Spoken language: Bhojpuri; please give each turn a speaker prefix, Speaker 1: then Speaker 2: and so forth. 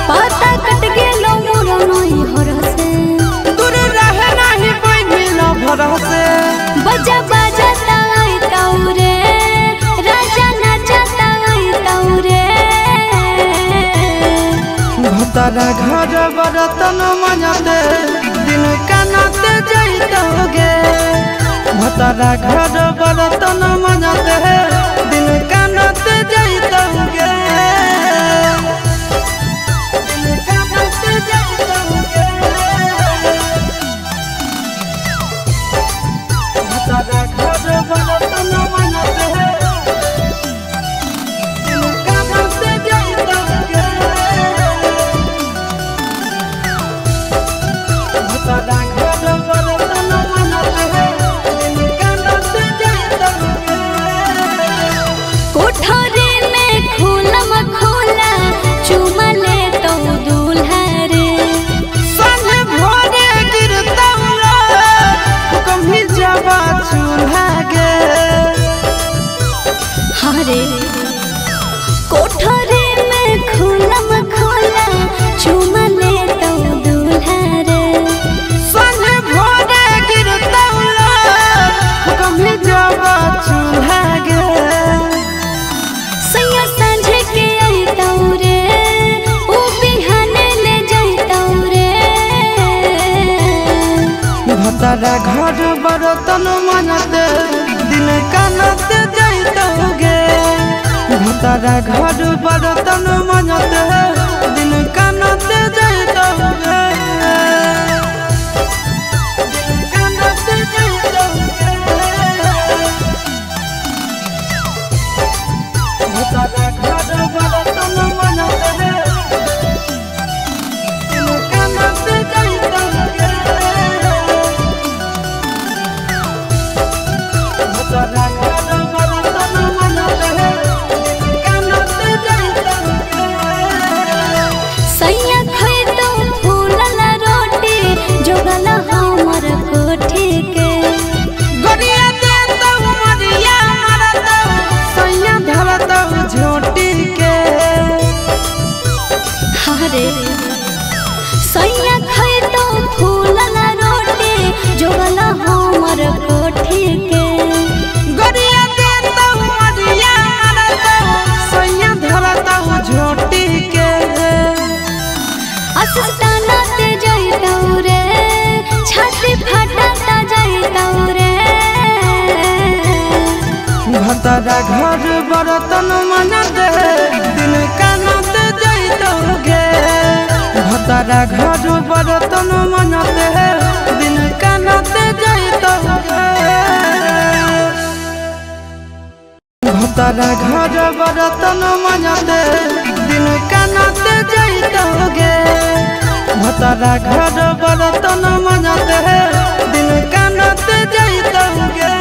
Speaker 1: पता कट गेलो मोर नई हर से
Speaker 2: दूर रहे नहीं कोई मिला भर से
Speaker 1: बजा बजा ताई तौरे राजा नाचा ताई तौरे
Speaker 2: भतारा घर बरतन मजाते दिन कानाते जाइतोगे भतारा घर बरतन मजाते दिन कानाते जाइतोगे
Speaker 1: कोठरी में खुलम खुला चुमा ले तो दूल्हा रे
Speaker 2: संग भोरे गिरता कभी जावा चूल्हा गे
Speaker 1: हरे कोठरी में खुलम खुला चुमा ले तो दूल्हा रे
Speaker 2: संग भोरे गिरता कभी जावा चूल्हा गे
Speaker 1: सैया सांझे के आई तौरे ओ बिहाने ले जाई तौरे
Speaker 2: भतारा घर बरतन मनाते दिन कानाते जाइतोगे भतारा घर बरतन मनाते दिन कानाते जाइतोगे कानाते जाइतोगे भतारा घर बरतन मनाते दिन कानाते जाइतोगे
Speaker 1: सैया खाई तो फूलला रोटी जोगला हमर कोठी के
Speaker 2: गोरिया दे तो मरिया मारत सैया धरत झोटी के
Speaker 1: हरे सैया खाई तो फूलला रोटी जोगला हमर कोठी के
Speaker 2: गोरिया दे तो मरिया मारत सैया धरत झोटी के
Speaker 1: अस्ताना ते जाई तौरे छाती फटाता जाई तौरे
Speaker 2: भतारा घर बरतन मनाते दिन कानाते जाइतोगे भतारा घर बरतन मनाते दिन कानाते जाइतोगे भतारा घर बरतन मनाते दिन कानाते जाइतोगे भतारा घर बरतन मनाते दिन कानाते जाइतोगे।